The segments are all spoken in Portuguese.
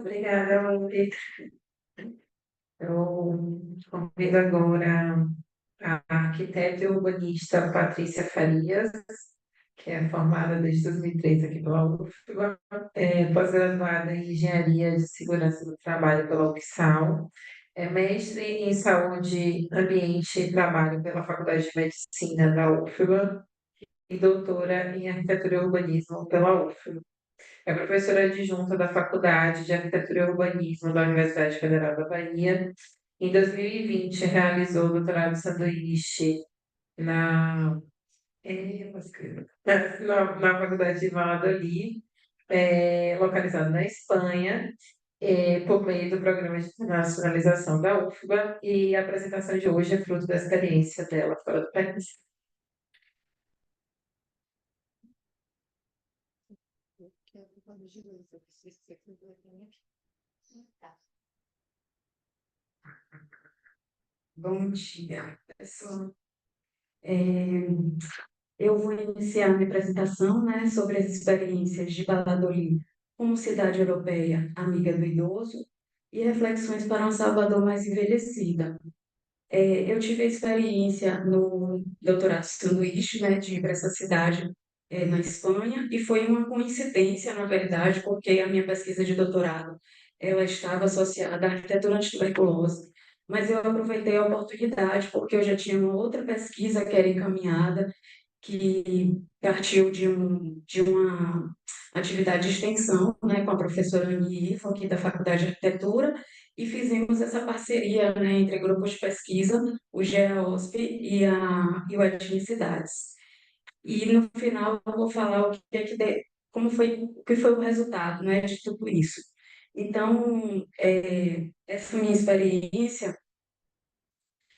Obrigada, Laura. Eu convido agora a arquiteta e urbanista Patrícia Farias, que é formada desde 2003 aqui pela UFBA, pós-graduada em Engenharia de Segurança do Trabalho pela UFSAL, é mestre em Saúde, Ambiente e Trabalho pela Faculdade de Medicina da UFBA e doutora em Arquitetura e Urbanismo pela UFBA. É professora adjunta da Faculdade de Arquitetura e Urbanismo da Universidade Federal da Bahia. Em 2020, realizou o doutorado sanduíche na, na Faculdade de Valladolid, localizada na Espanha, por meio do Programa de Internacionalização da UFBA, e a apresentação de hoje é fruto da experiência dela fora do país. Bom dia, pessoal. É, Eu vou iniciar minha apresentação, né, sobre as experiências de Valladolid como cidade europeia amiga do idoso e reflexões para uma Salvador mais envelhecida. Eu tive a experiência no doutorado sanduíche, né, de ir para essa cidade, na Espanha, e foi uma coincidência, na verdade, porque a minha pesquisa de doutorado ela estava associada à arquitetura anti-tuberculose, mas eu aproveitei a oportunidade porque eu já tinha uma outra pesquisa que era encaminhada, que partiu de uma atividade de extensão, né, com a professora Annie Ifo, aqui da Faculdade de Arquitetura, e fizemos essa parceria, né, entre grupos de pesquisa, o GEAOSP e o Etnicidades. E no final eu vou falar o que é como foi, o que foi o resultado, né, de tudo isso. Então, essa minha experiência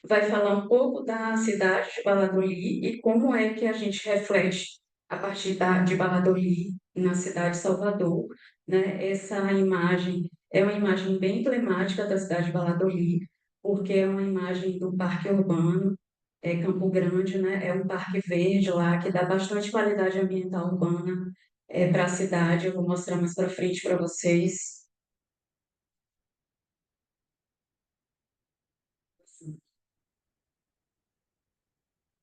vai falar um pouco da cidade de Valladolid e como é que a gente reflete a partir de Valladolid na cidade de Salvador, né? Essa imagem é uma imagem bem emblemática da cidade de Valladolid, porque é uma imagem do parque urbano, Campo Grande, né? É um parque verde lá que dá bastante qualidade ambiental urbana para a cidade. Eu vou mostrar mais para frente para vocês.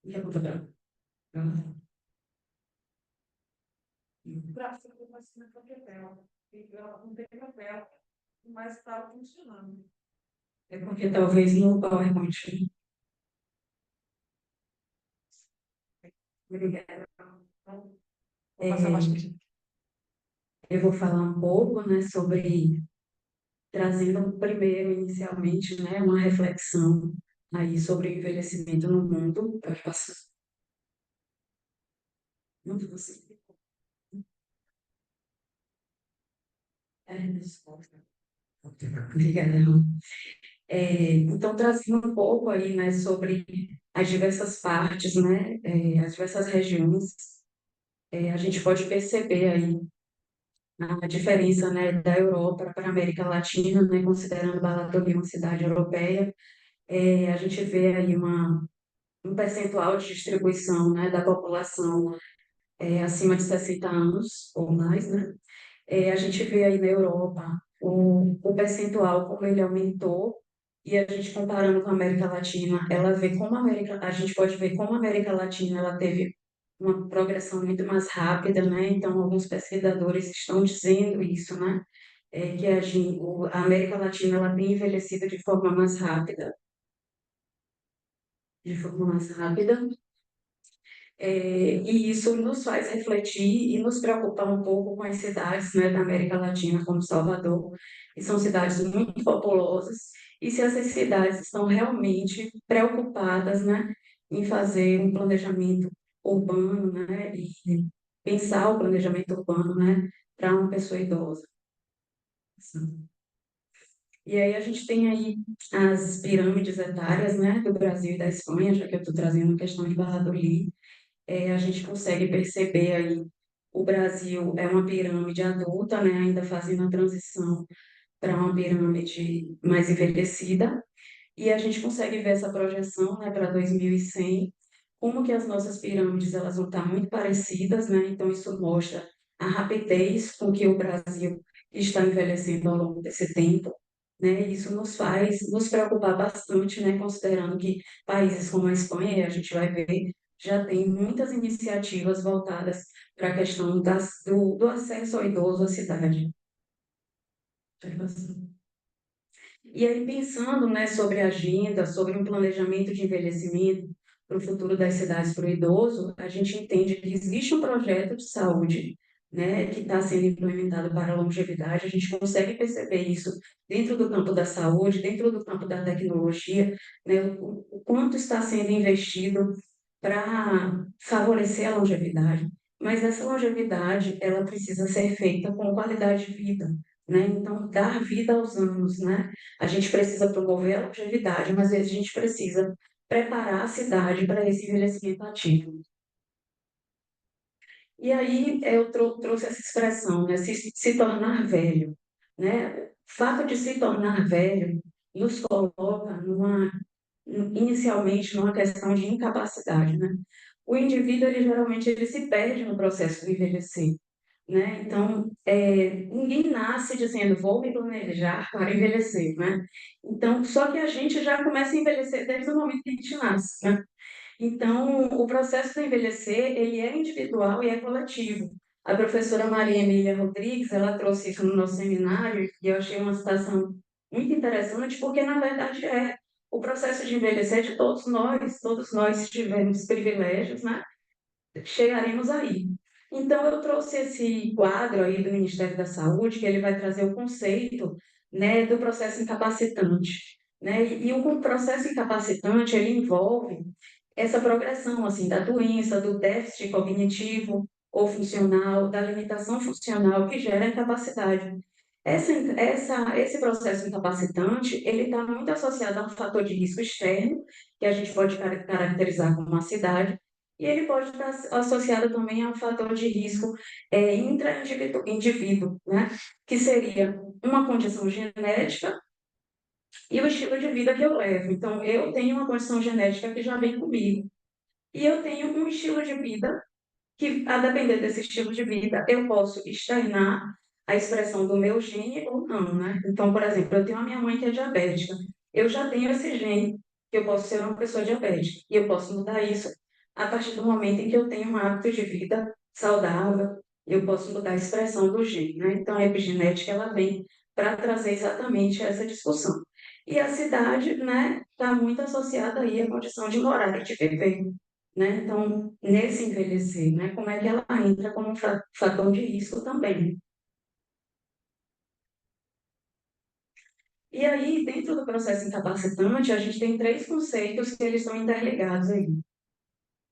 E eu vou botar- Gráfico, mas não tem papel. Não tem papel, mas está funcionando. É porque talvez no PowerPoint. Obrigada. Vou passar mais Eu vou falar um pouco, né, sobre trazendo primeiro, inicialmente, né, uma reflexão aí sobre o envelhecimento no mundo. Pode passar. Não, você. Desculpa. Obrigada. Então, trazendo um pouco aí, né, sobre as diversas partes, né, as diversas regiões, a gente pode perceber aí a diferença, né, da Europa para a América Latina, né, considerando Valladolid uma cidade europeia, a gente vê aí um percentual de distribuição, né, da população acima de 60 anos ou mais, né? A gente vê aí na Europa o percentual como ele aumentou, e a gente comparando com a América Latina, a gente pode ver como a América Latina ela teve uma progressão muito mais rápida, né? Então, alguns pesquisadores estão dizendo isso, né? Que a América Latina ela tem envelhecido de forma mais rápida, e isso nos faz refletir e nos preocupar um pouco com as cidades, né, da América Latina, como Salvador, que são cidades muito populosas, e se essas cidades estão realmente preocupadas, né, em fazer um planejamento urbano, né, e pensar o planejamento urbano, né, para uma pessoa idosa. E aí a gente tem aí as pirâmides etárias, né, do Brasil e da Espanha, já que eu estou trazendo a questão de Valladolid. A gente consegue perceber aí o Brasil é uma pirâmide adulta, né, ainda fazendo a transição para uma pirâmide mais envelhecida, e a gente consegue ver essa projeção, né, para 2100, como que as nossas pirâmides elas vão estar muito parecidas, né, então isso mostra a rapidez com que o Brasil está envelhecendo ao longo desse tempo, né? Isso nos faz nos preocupar bastante, né? Considerando que países como a Espanha, e a gente vai ver, já tem muitas iniciativas voltadas para a questão do acesso ao idoso à cidade. E aí, pensando, né, sobre a agenda, sobre um planejamento de envelhecimento para o futuro das cidades para o idoso, a gente entende que existe um projeto de saúde, né, que está sendo implementado para a longevidade. A gente consegue perceber isso dentro do campo da saúde, dentro do campo da tecnologia, né, o quanto está sendo investido para favorecer a longevidade. Mas essa longevidade, ela precisa ser feita com qualidade de vida, né? Então, dar vida aos anos, né? A gente precisa promover a longevidade, mas às vezes a gente precisa preparar a cidade para esse envelhecimento ativo. E aí eu trouxe essa expressão, né? Se tornar velho, né? O fato de se tornar velho nos coloca inicialmente numa questão de incapacidade, né? O indivíduo, ele geralmente ele se perde no processo de envelhecer, né? Então, ninguém nasce dizendo, vou me planejar para envelhecer, né? Então, só que a gente já começa a envelhecer desde o momento que a gente nasce, né? Então, o processo de envelhecer, ele é individual e é coletivo. A professora Maria Emília Rodrigues, ela trouxe isso no nosso seminário, e eu achei uma citação muito interessante, porque, na verdade, o processo de envelhecer é de todos nós, se tivermos privilégios, né, chegaremos aí. Então, eu trouxe esse quadro aí do Ministério da Saúde, que ele vai trazer o conceito, né, do processo incapacitante, né, e o processo incapacitante, ele envolve essa progressão, assim, da doença, do déficit cognitivo ou funcional, da limitação funcional que gera incapacidade. Esse processo incapacitante, ele está muito associado a um fator de risco externo, que a gente pode caracterizar como uma cidade, e ele pode estar associado também a um fator de risco intra-indivíduo, né? Que seria uma condição genética e o estilo de vida que eu levo. Então, eu tenho uma condição genética que já vem comigo. E eu tenho um estilo de vida que, a depender desse estilo de vida, eu posso externar a expressão do meu gene ou não, né? Então, por exemplo, eu tenho a minha mãe que é diabética. Eu já tenho esse gene, que eu posso ser uma pessoa diabética. E eu posso mudar isso a partir do momento em que eu tenho um hábito de vida saudável. Eu posso mudar a expressão do gene, né? Então, a epigenética, ela vem para trazer exatamente essa discussão. E a cidade, né, está muito associada aí à condição de morar e de viver, né? Então, nesse envelhecer, né, como é que ela entra como um fator de risco também. E aí, dentro do processo incapacitante, a gente tem três conceitos que eles estão interligados aí,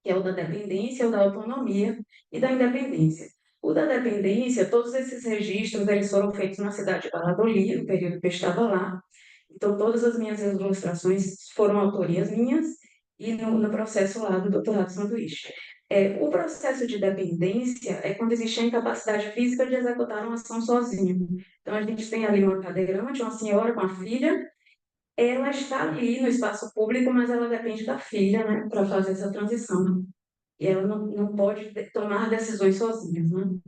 que é o da dependência, o da autonomia e da independência. O da dependência, todos esses registros, eles foram feitos na cidade de Valladolid, no período que eu estava lá. Então, todas as minhas ilustrações foram autorias minhas e no processo lá do doutorado sanduíche. O processo de dependência é quando existe a incapacidade física de executar uma ação sozinho. Então, a gente tem ali uma cadeirante, uma senhora com a filha, ela está ali no espaço público, mas ela depende da filha, né, para fazer essa transição. E ela não pode tomar decisões sozinha, né?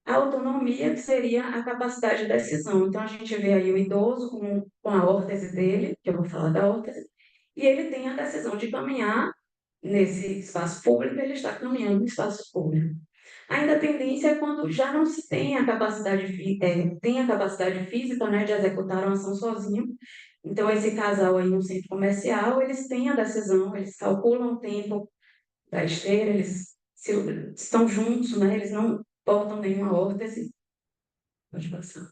A autonomia, que seria a capacidade de decisão. Então, a gente vê aí o idoso com a órtese dele, que eu vou falar da órtese, e ele tem a decisão de caminhar nesse espaço público, ele está caminhando no espaço público. A independência é quando já não se tem a capacidade, tem a capacidade física, né, de executar uma ação sozinho. Então, esse casal aí no centro comercial, eles têm a decisão, eles calculam o tempo da esteira, estão juntos, né, eles não portam nenhuma órtese. Pode passar.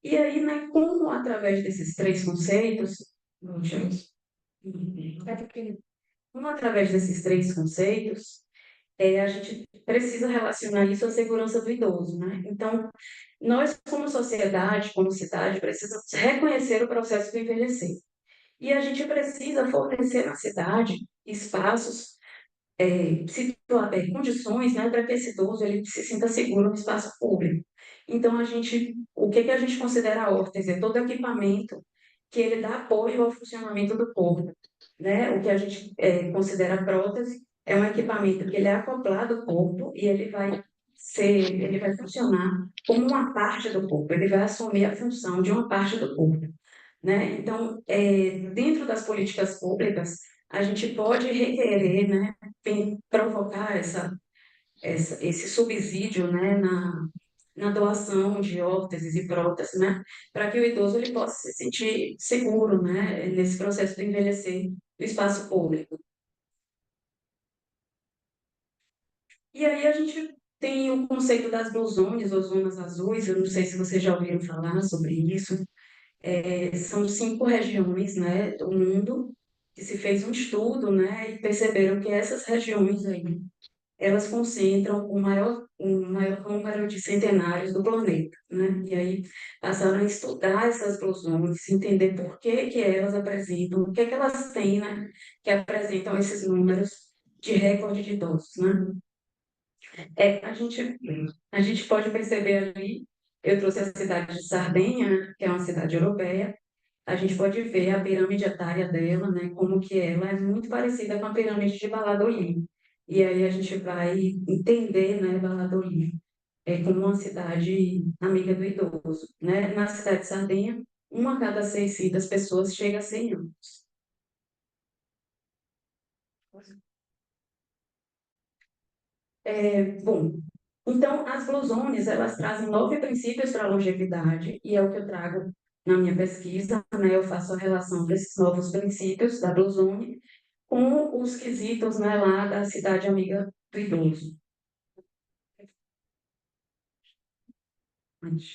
E aí, né, como através desses três conceitos, últimos, como através desses três conceitos, a gente precisa relacionar isso à segurança do idoso, né? Então, nós, como sociedade, como cidade, precisamos reconhecer o processo de envelhecer. E a gente precisa fornecer na cidade espaços, condições, né, para que esse idoso ele se sinta seguro no espaço público. Então, o que que a gente considera a órtese? É todo equipamento que ele dá apoio ao funcionamento do corpo, né? O que a gente considera prótese é um equipamento que ele é acoplado ao corpo e ele vai ele vai funcionar como uma parte do corpo, ele vai assumir a função de uma parte do corpo, né? Então, dentro das políticas públicas, a gente pode requerer, né, provocar esse subsídio, né, na doação de órteses e próteses, né, para que o idoso ele possa se sentir seguro, né, nesse processo de envelhecer no espaço público. E aí a gente tem o conceito das blue zones ou zonas azuis, eu não sei se vocês já ouviram falar sobre isso. São 5 regiões, né, do mundo que se fez um estudo, né, e perceberam que essas regiões aí, elas concentram o maior número de centenários do planeta, né? E aí passaram a estudar essas blue zones, entender por que que elas apresentam, o que que elas têm, né, que apresentam esses números de recorde de idosos, né? A gente pode perceber ali, eu trouxe a cidade de Sardenha, né, que é uma cidade europeia, a gente pode ver a pirâmide etária dela, né, como que ela é muito parecida com a pirâmide de Valladolid. E aí a gente vai entender, né, Valladolid como uma cidade amiga do idoso, né? Na cidade de Sardenha, uma a cada 600 pessoas chega a 100 anos. Bom, então as blusones, elas trazem 9 princípios para a longevidade, e é o que eu trago na minha pesquisa, né? Eu faço a relação desses novos princípios da blusone com os quesitos, né, lá da cidade amiga do idoso.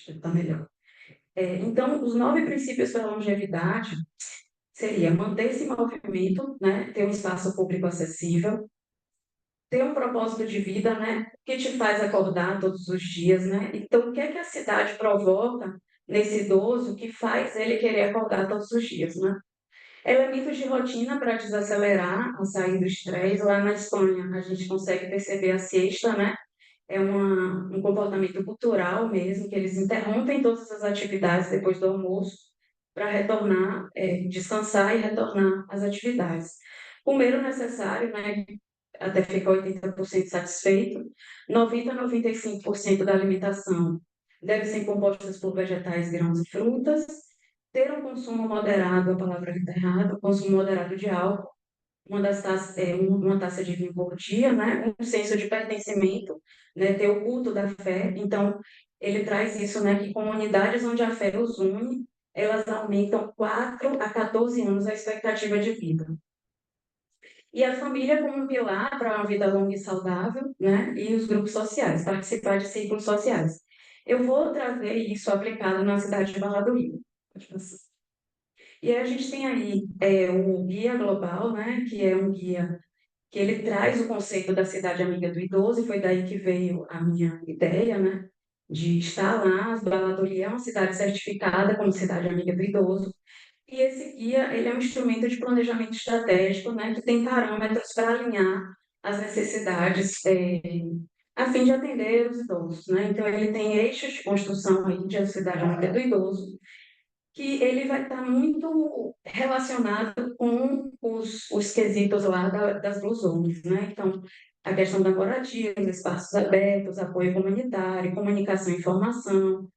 Está melhor. Então, os 9 princípios para a longevidade seria manter-se em movimento, né, ter um espaço público acessível, ter um propósito de vida, né, que te faz acordar todos os dias, né? Então, o que é que a cidade provoca nesse idoso que faz ele querer acordar todos os dias, né? Elementos de rotina para desacelerar a sair do estresse. Lá na Espanha, a gente consegue perceber a siesta, né? Um comportamento cultural mesmo, que eles interrompem todas as atividades depois do almoço para retornar, descansar e retornar às atividades. Comer o necessário, né, até ficar 80% satisfeito. 90 a 95% da alimentação deve ser composta por vegetais, grãos e frutas. Ter um consumo moderado, a palavra está errada, consumo moderado de álcool, uma taça de vinho por dia, né? Um senso de pertencimento, né? Ter o culto da fé. Então, ele traz isso, né? Que comunidades onde a fé os une, elas aumentam 4 a 14 anos a expectativa de vida. E a família como um pilar para uma vida longa e saudável, né? E os grupos sociais, participar de ciclos sociais. Eu vou trazer isso aplicado na cidade de Valladolid. E aí a gente tem aí o Guia Global, né? Que é um guia que ele traz o conceito da cidade amiga do idoso, e foi daí que veio a minha ideia, né, de estar lá. Valladolid é uma cidade certificada como cidade amiga do idoso, e esse guia, ele é um instrumento de planejamento estratégico, né, que tem parâmetros para alinhar as necessidades, a fim de atender os idosos, né? Então, ele tem eixos de construção aí de cidade amiga do idoso, que ele vai estar muito relacionado com os quesitos lá das Blue Zones, né? Então, a questão da moradia, os espaços abertos, apoio comunitário, comunicação e informação,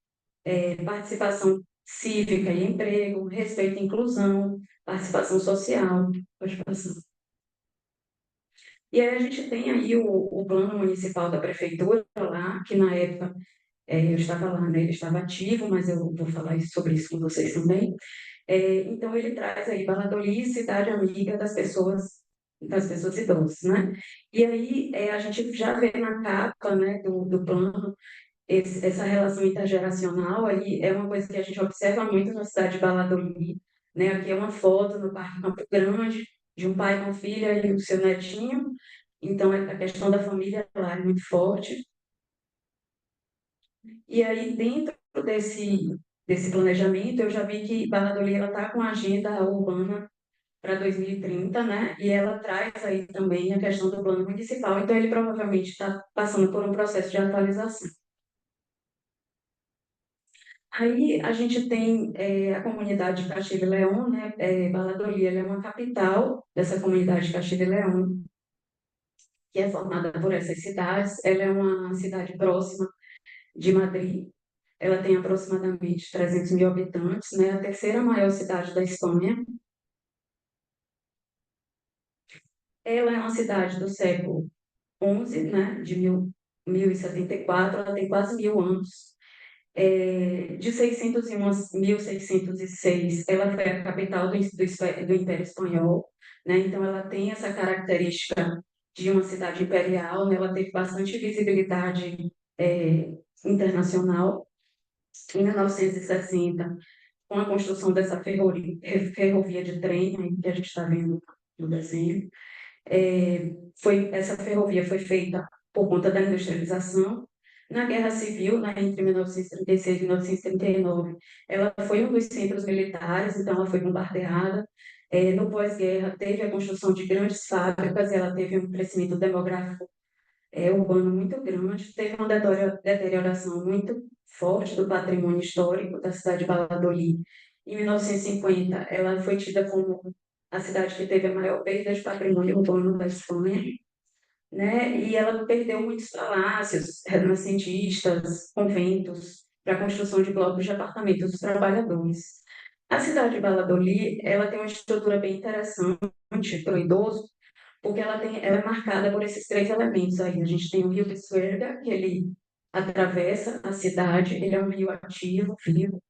participação cívica e emprego, respeito e inclusão, participação social, participação. E aí a gente tem aí o plano municipal da prefeitura lá, que na época eu estava lá, né? Ele estava ativo, mas eu vou falar sobre isso com vocês também. Então, ele traz aí Valladolid, cidade amiga das pessoas idosas, né? E aí, a gente já vê na capa, né, do plano, essa relação intergeracional aí é uma coisa que a gente observa muito na cidade de Valladolid, né? Aqui é uma foto no Parque Campo Grande, de um pai com filha e o seu netinho. Então, a questão da família lá é muito forte. E aí, dentro desse planejamento, eu já vi que Valladolid está com a agenda urbana para 2030, né? E ela traz aí também a questão do plano municipal, então ele provavelmente está passando por um processo de atualização. Aí a gente tem a comunidade de Castilho e León, né? Valladolid ela é uma capital dessa comunidade de Castilho e León, que é formada por essas cidades. Ela é uma cidade próxima de Madrid. Ela tem aproximadamente 300 mil habitantes, né? A terceira maior cidade da Espanha. Ela é uma cidade do século XI, né? De 1074. Ela tem quase 1000 anos. De 601 a 1606, ela foi a capital do Império Espanhol, né? Então, ela tem essa característica de uma cidade imperial, né? Ela teve bastante visibilidade internacional. Em 1960, com a construção dessa ferrovia de trem, aí que a gente está vendo no desenho, essa ferrovia foi feita por conta da industrialização. Na Guerra Civil, né, entre 1936 e 1939, ela foi um dos centros militares, então ela foi bombardeada. No pós-guerra, teve a construção de grandes fábricas, ela teve um crescimento demográfico urbano muito grande, teve uma deterioração muito forte do patrimônio histórico da cidade de Valladolid. Em 1950, ela foi tida como a cidade que teve a maior perda de patrimônio urbano da Espanha, né? E ela perdeu muitos palácios renascentistas, conventos, para a construção de blocos de apartamentos dos trabalhadores. A cidade de Valladolid, ela tem uma estrutura bem interessante para o idoso, porque ela é marcada por esses três elementos aí. A gente tem o rio Pisuerga, que ele atravessa a cidade, ele é um rio ativo, vivo.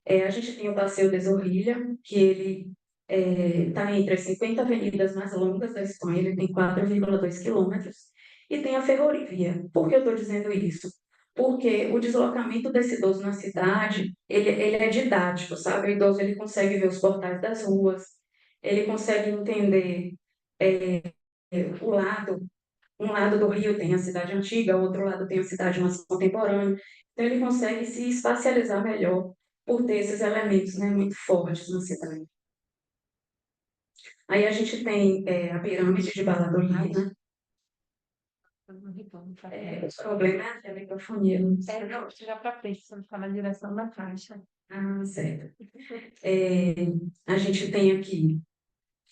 A gente tem o Passeio de Zorrilla, que ele está entre as 50 avenidas mais longas da Espanha, ele tem 4,2 quilômetros, e tem a ferrovia. Por que eu estou dizendo isso? Porque o deslocamento desse idoso na cidade, ele é didático, sabe? O idoso ele consegue ver os portais das ruas, ele consegue entender o lado, um lado do rio tem a cidade antiga, o outro lado tem a cidade mais contemporânea. Então, ele consegue se espacializar melhor por ter esses elementos, né, muito fortes na cidade. Aí a gente tem a pirâmide de Valladolid, né? O problema é a microfonia. Não, chegar para frente, você não está na direção da caixa. Ah, certo. A gente tem aqui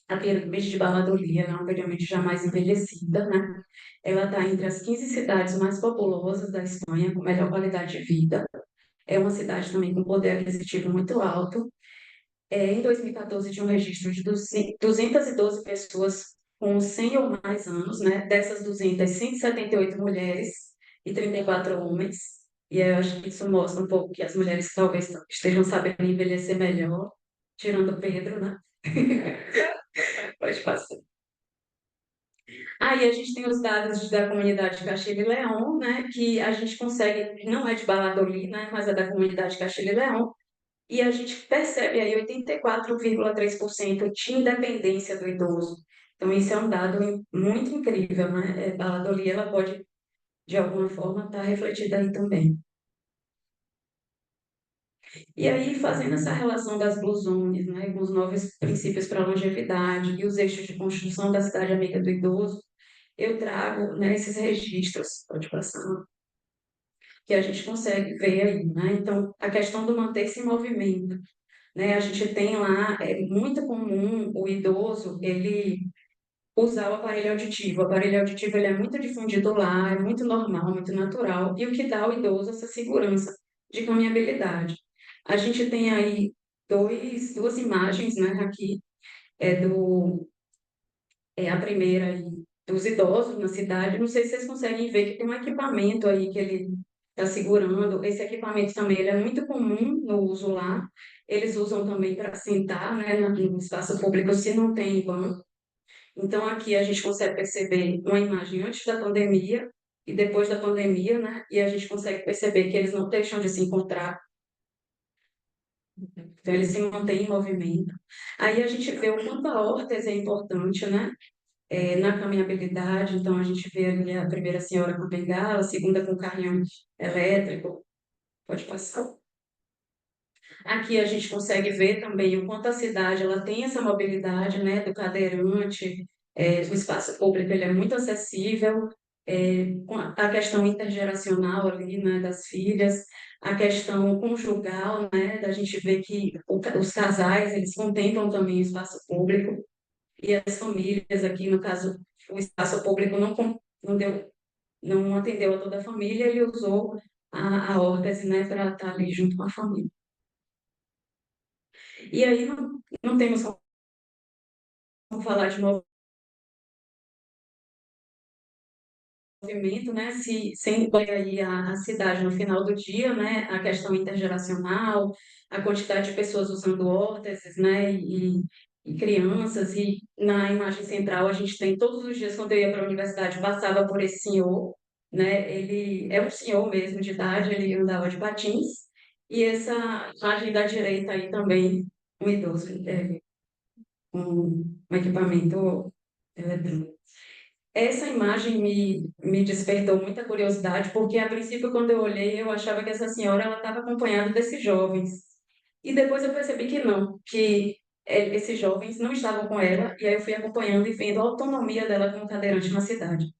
a pirâmide de Valladolid, ela é uma pirâmide já mais envelhecida, né? Ela está entre as 15 cidades mais populosas da Espanha, com melhor qualidade de vida. É uma cidade também com poder aquisitivo muito alto. Em 2014, tinha um registro de 212 pessoas com 100 ou mais anos, né? Dessas 200, 178 mulheres e 34 homens. E eu acho que isso mostra um pouco que as mulheres talvez estejam sabendo envelhecer melhor, tirando o Pedro, né? Pode passar. Aí a gente tem os dados da comunidade Castilho e León, né? Que a gente consegue, não é de Valladolid, né? Mas é da comunidade Castilho e León, e a gente percebe aí 84,3% de independência do idoso. Então, isso é um dado muito incrível, né? A Valladolid, ela pode, de alguma forma, estar refletida aí também. E aí, fazendo essa relação das Blue Zones, né, com os novos princípios para a longevidade e os eixos de construção da cidade amiga do idoso, eu trago, né, esses registros, pode passar, que a gente consegue ver aí, né? Então, a questão do manter-se em movimento, né? A gente tem lá, é muito comum o idoso, ele usar o aparelho auditivo. O aparelho auditivo, ele é muito difundido lá, é muito normal, muito natural, e o que dá ao idoso essa segurança de caminhabilidade. A gente tem aí duas imagens, né, aqui, a primeira aí, dos idosos na cidade. Não sei se vocês conseguem ver que tem um equipamento aí que ele está segurando. Esse equipamento também ele é muito comum no uso lá. Eles usam também para sentar, né, no espaço público se não tem banco. Então, aqui a gente consegue perceber uma imagem antes da pandemia e depois da pandemia, né? E a gente consegue perceber que eles não deixam de se encontrar, então eles se mantêm em movimento. Aí a gente vê o quanto a órtese é importante, né? Na caminhabilidade, então a gente vê ali a primeira senhora com bengala, a segunda com carrinho elétrico, pode passar. Aqui a gente consegue ver também o quanto a cidade ela tem essa mobilidade, né, do cadeirante, o espaço público ele é muito acessível, com a questão intergeracional ali, né, das filhas, a questão conjugal, né, da gente ver que os casais eles contemplam também o espaço público e as famílias aqui, no caso, o espaço público não deu, não atendeu a toda a família, ele usou a órtese, né, para estar ali junto com a família. E aí não temos como falar de movimento, né, se sem incluir aí a cidade no final do dia, né, a questão intergeracional, a quantidade de pessoas usando órteses, né, e crianças, e na imagem central a gente tem todos os dias, quando eu ia para a universidade, passava por esse senhor, né, ele é um senhor mesmo de idade, ele andava de patins, e essa imagem da direita aí também, um idoso, com um equipamento eletrônico. Essa imagem me despertou muita curiosidade, porque a princípio, quando eu olhei, eu achava que essa senhora ela estava acompanhada desses jovens. E depois eu percebi que não, que esses jovens não estavam com ela, e aí eu fui acompanhando e vendo a autonomia dela como cadeirante na cidade.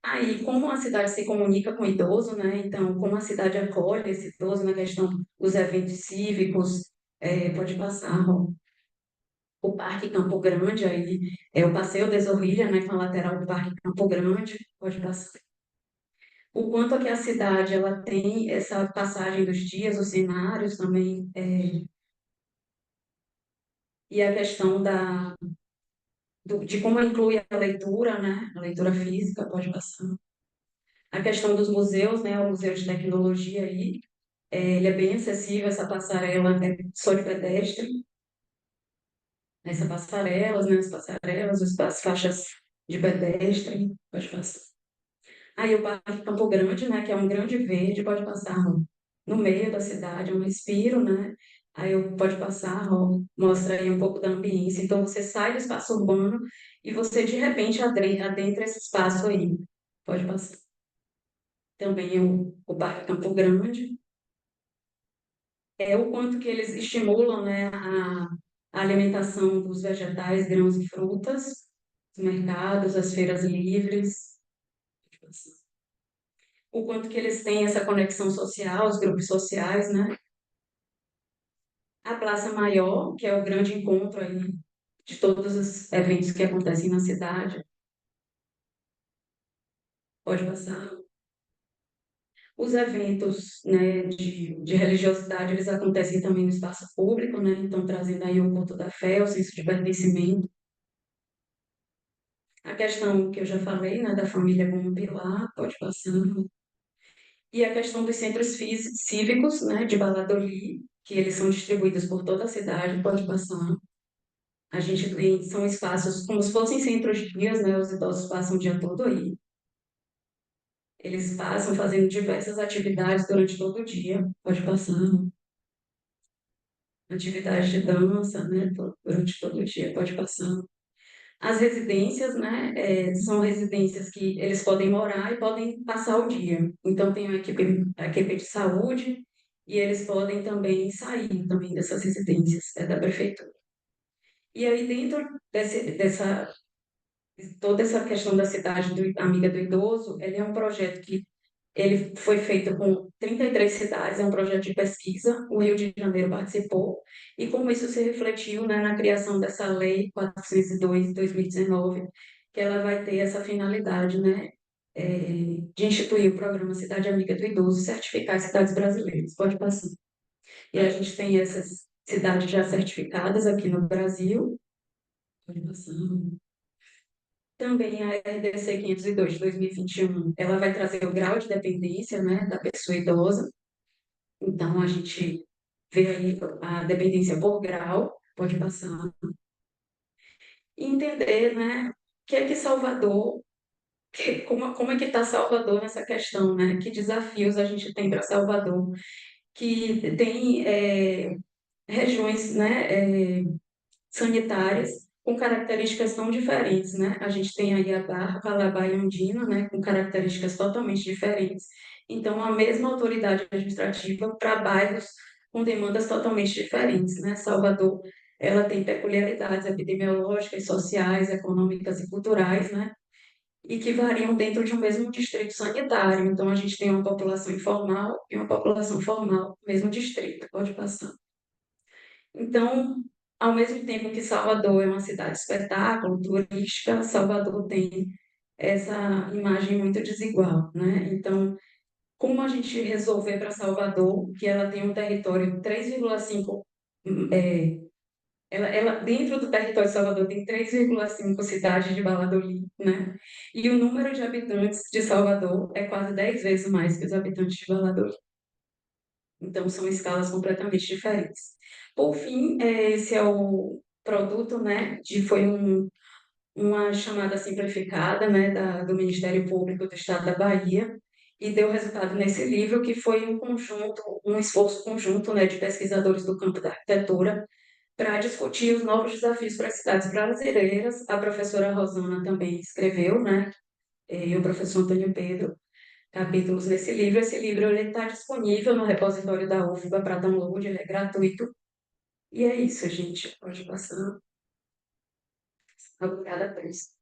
Aí, como a cidade se comunica com o idoso, né? Então, como a cidade acolhe esse idoso na questão dos eventos cívicos, pode passar, ó, o Parque Campo Grande, aí é o Passeio das Orrilhas, né, com a lateral do Parque Campo Grande, pode passar. O quanto aqui a cidade ela tem essa passagem dos dias, os cenários também, e a questão de como inclui a leitura, né, a leitura física, pode passar. A questão dos museus, né, o Museu de Tecnologia aí, ele é bem acessível, essa passarela é só de pedestre, essa passarelas, né, as passarelas, as faixas de pedestre, pode passar. Aí o Parque Campo Grande, né, que é um grande verde, pode passar no meio da cidade, é um respiro, né? Aí pode passar, ó, mostra aí um pouco da ambiência. Então você sai do espaço urbano e você de repente adentra esse espaço aí. Pode passar. Também o Parque Campo Grande. É o quanto que eles estimulam, né, a alimentação dos vegetais, grãos e frutas, os mercados, as feiras livres. Pode passar. O quanto que eles têm essa conexão social, os grupos sociais, né? A Praça Maior, que é o grande encontro aí de todos os eventos que acontecem na cidade, pode passar. Os eventos, né, de religiosidade, eles acontecem também no espaço público, né? Então, trazendo aí o culto da fé, o senso de pertencimento. A questão que eu já falei, né, da família como pilar, pode passar. E a questão dos centros cívicos, né, de Valladolid, que eles são distribuídos por toda a cidade, pode passar. A gente tem, são espaços como se fossem centros de dias, né? Os idosos passam o dia todo aí. Eles passam fazendo diversas atividades durante todo o dia, pode passar. Atividades de dança, né? Durante todo o dia, pode passar. As residências, né? São residências que eles podem morar e podem passar o dia. Então, tem a equipe de saúde e eles podem também sair também dessas residências, da prefeitura. E aí, dentro dessa toda essa questão da cidade amiga do idoso, ele é um projeto que ele foi feito com 33 cidades, é um projeto de pesquisa, o Rio de Janeiro participou, e como isso se refletiu, né, na criação dessa lei 402 de 2019, que ela vai ter essa finalidade, né, de instituir o programa Cidade Amiga do Idoso e certificar as cidades brasileiras. Pode passar. E a gente tem essas cidades já certificadas aqui no Brasil. Pode passar. Também a RDC 502 de 2021, ela vai trazer o grau de dependência, né, da pessoa idosa. Então, a gente vê aí a dependência por grau, pode passar. E entender, né, o que é que Salvador, como é que está Salvador nessa questão, né? Que desafios a gente tem para Salvador, que tem regiões, né, sanitárias com características tão diferentes, né? A gente tem aí a Barra, Calabar e Ondina, né, com características totalmente diferentes. Então, a mesma autoridade administrativa para bairros com demandas totalmente diferentes, né? Salvador, ela tem peculiaridades epidemiológicas, sociais, econômicas e culturais, né? E que variam dentro de um mesmo distrito sanitário. Então, a gente tem uma população informal e uma população formal no mesmo distrito, pode passar. Então, ao mesmo tempo que Salvador é uma cidade espetáculo, turística, Salvador tem essa imagem muito desigual, né? Então, como a gente resolver para Salvador, que ela tem um território 3,5, dentro do território de Salvador tem 3,5 cidades de Valladolid, né? E o número de habitantes de Salvador é quase 10 vezes mais que os habitantes de Valladolid. Então, são escalas completamente diferentes. Por fim, esse é o produto, né, uma chamada simplificada, né, do Ministério Público do Estado da Bahia, e deu resultado nesse livro, que foi um esforço conjunto, né, de pesquisadores do campo da arquitetura, para discutir os novos desafios para as cidades brasileiras. A professora Rosana também escreveu, né, e o professor Antônio Pedro, capítulos nesse livro. Esse livro está disponível no repositório da UFBA para download, ele é gratuito. E é isso, gente. Pode passar. Obrigada, Cris.